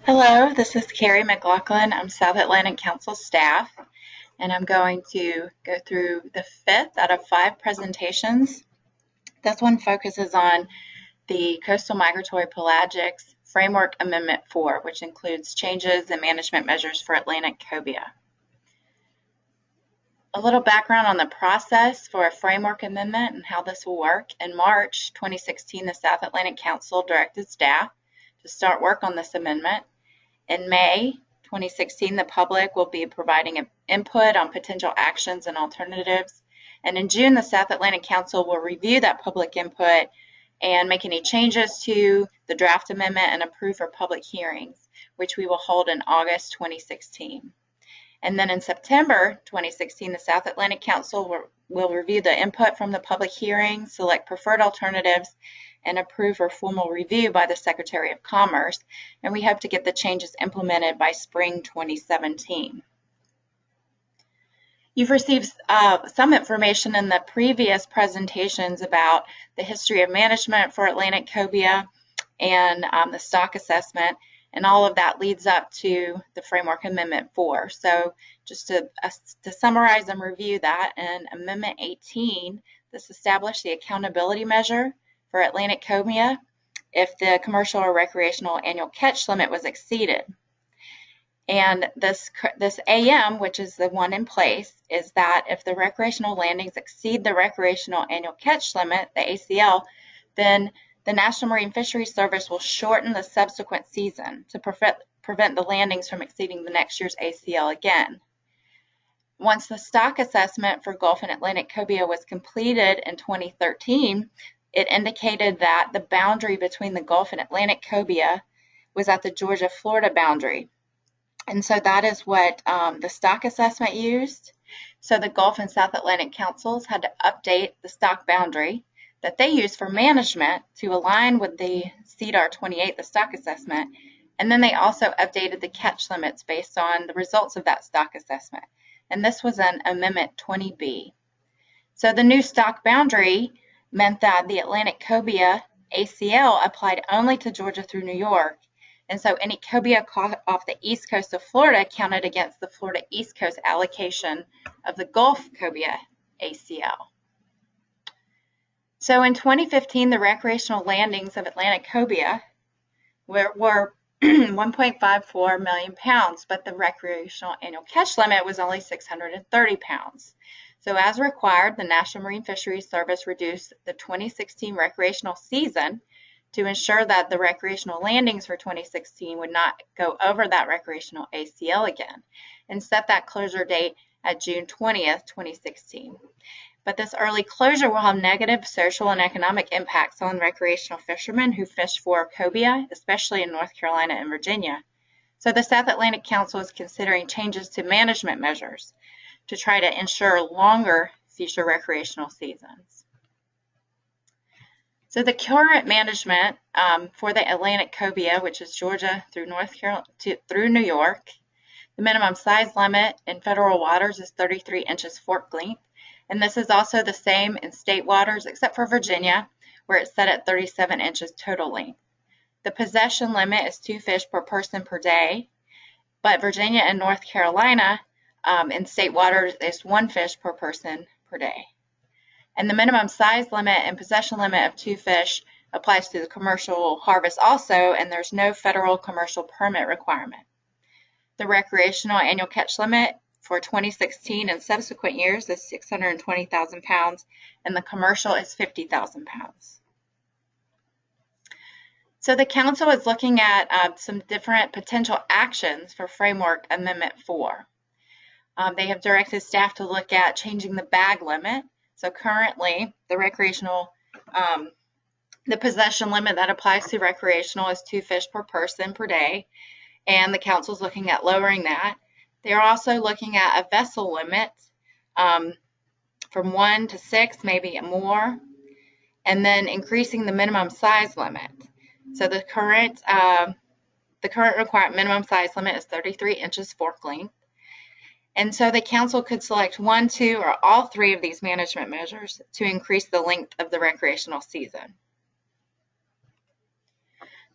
Hello, this is Carrie McLaughlin. I'm South Atlantic Council staff, and I'm going to go through the fifth out of 5 presentations. This one focuses on the Coastal Migratory Pelagics Framework Amendment 4, which includes changes and management measures for Atlantic cobia. A little background on the process for a framework amendment and how this will work. In March 2016, the South Atlantic Council directed staff to start work on this amendment. In May 2016, the public will be providing input on potential actions and alternatives. And in June, the South Atlantic Council will review that public input and make any changes to the draft amendment and approve for public hearings, which we will hold in August 2016. And then in September 2016, the South Atlantic Council will review the input from the public hearing, select preferred alternatives, and approve for formal review by the Secretary of Commerce. And we hope to get the changes implemented by spring 2017. You've received some information in the previous presentations about the history of management for Atlantic cobia and the stock assessment. And all of that leads up to the Framework Amendment 4. So just to summarize and review that, in Amendment 18, this established the accountability measure for Atlantic cobia if the commercial or recreational annual catch limit was exceeded. And this AM, which is the one in place, is that if the recreational landings exceed the recreational annual catch limit, the ACL, then the National Marine Fisheries Service will shorten the subsequent season to prevent the landings from exceeding the next year's ACL again. Once the stock assessment for Gulf and Atlantic cobia was completed in 2013, it indicated that the boundary between the Gulf and Atlantic cobia was at the Georgia-Florida boundary. And so that is what the stock assessment used. So the Gulf and South Atlantic Councils had to update the stock boundary that they use for management to align with the CDR 28, the stock assessment, and then they also updated the catch limits based on the results of that stock assessment. And this was an Amendment 20B. So the new stock boundary meant that the Atlantic cobia ACL applied only to Georgia through New York, and so any cobia caught off the east coast of Florida counted against the Florida East Coast allocation of the Gulf cobia ACL. So in 2015, the recreational landings of Atlantic cobia were 1.54 million pounds, but the recreational annual catch limit was only 630 pounds. So as required, the National Marine Fisheries Service reduced the 2016 recreational season to ensure that the recreational landings for 2016 would not go over that recreational ACL again, and set that closure date at June 20th, 2016. But this early closure will have negative social and economic impacts on recreational fishermen who fish for cobia, especially in North Carolina and Virginia. So the South Atlantic Council is considering changes to management measures to try to ensure longer future recreational seasons. So the current management for the Atlantic cobia, which is Georgia through North Carolina through New York, the minimum size limit in federal waters is 33 inches fork length. And this is also the same in state waters, except for Virginia, where it's set at 37 inches total length. The possession limit is 2 fish per person per day, but Virginia and North Carolina in state waters is 1 fish per person per day. And the minimum size limit and possession limit of 2 fish applies to the commercial harvest also, and there's no federal commercial permit requirement. The recreational annual catch limit for 2016 and subsequent years is 620,000 pounds, and the commercial is 50,000 pounds. So the Council is looking at some different potential actions for Framework Amendment 4. They have directed staff to look at changing the bag limit. So currently, the recreational, the possession limit that applies to recreational is 2 fish per person per day, and the Council is looking at lowering that. They're also looking at a vessel limit from 1 to 6, maybe more, and then increasing the minimum size limit. So the current required minimum size limit is 33 inches fork length. And so the Council could select 1, 2, or all 3 of these management measures to increase the length of the recreational season.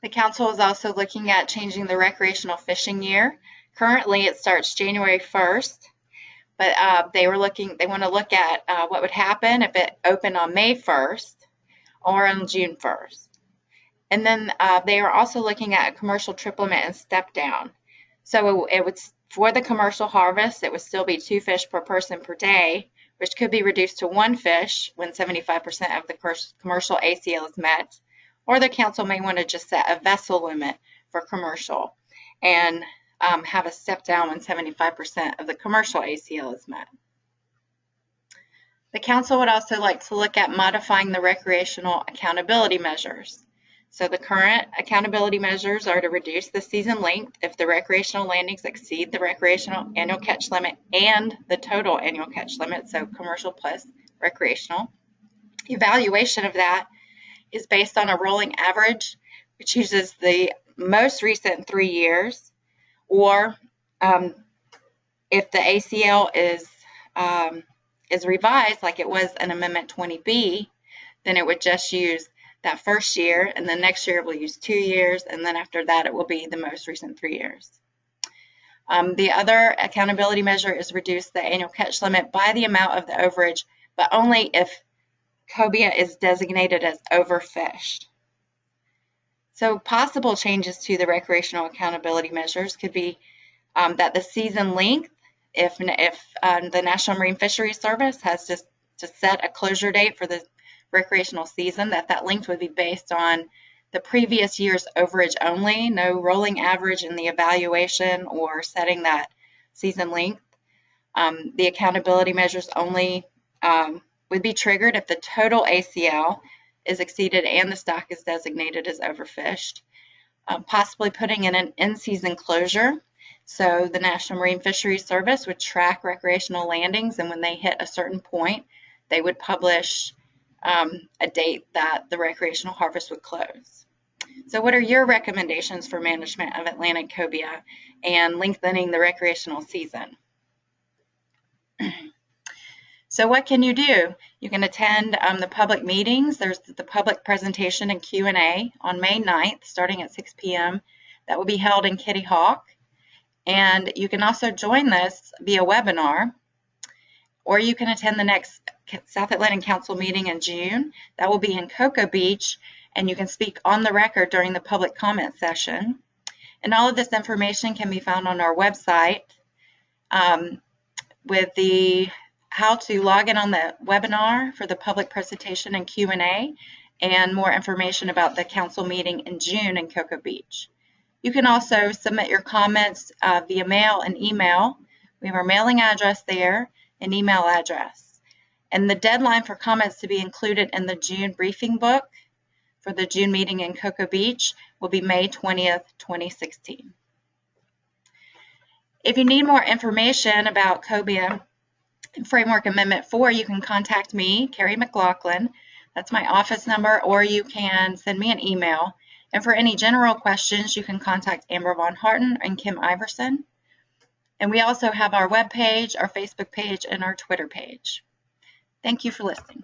The council is also looking at changing the recreational fishing year. Currently, it starts January 1st, but they want to look at what would happen if it opened on May 1st or on June 1st. And then they are also looking at a commercial trip limit and step down. So it would, for the commercial harvest, it would still be 2 fish per person per day, which could be reduced to 1 fish when 75% of the commercial ACL is met. Or the council may want to just set a vessel limit for commercial and have a step down when 75% of the commercial ACL is met. The council would also like to look at modifying the recreational accountability measures. So the current accountability measures are to reduce the season length if the recreational landings exceed the recreational annual catch limit and the total annual catch limit, so commercial plus recreational. Evaluation of that is based on a rolling average, which uses the most recent 3 years, or if the ACL is revised like it was in Amendment 20B, then it would just use that first year, and then next year it will use 2 years, and then after that it will be the most recent 3 years. The other accountability measure is reduce the annual catch limit by the amount of the overage, but only if cobia is designated as overfished. So possible changes to the recreational accountability measures could be that the season length, if the National Marine Fisheries Service has just to set a closure date for the recreational season, that length would be based on the previous year's overage only, no rolling average in the evaluation or setting that season length. The accountability measures only would be triggered if the total ACL is exceeded and the stock is designated as overfished. Possibly putting in an in-season closure. So the National Marine Fisheries Service would track recreational landings, and when they hit a certain point, they would publish a date that the recreational harvest would close. So what are your recommendations for management of Atlantic cobia and lengthening the recreational season? So what can you do? You can attend the public meetings. There's the public presentation and Q&A on May 9th, starting at 6 p.m. That will be held in Kitty Hawk. And you can also join this via webinar, or you can attend the next South Atlantic Council meeting in June. That will be in Cocoa Beach, and you can speak on the record during the public comment session. And all of this information can be found on our website with the how to log in on the webinar for the public presentation and Q&A, and more information about the council meeting in June in Cocoa Beach. You can also submit your comments via mail and email. We have our mailing address there and email address. And the deadline for comments to be included in the June briefing book for the June meeting in Cocoa Beach will be May 20th, 2016. If you need more information about cobia Framework Amendment 4, you can contact me, Carrie McLaughlin. That's my office number, or you can send me an email. And for any general questions, you can contact Amber Von Harten and Kim Iverson. And we also have our webpage, our Facebook page, and our Twitter page. Thank you for listening.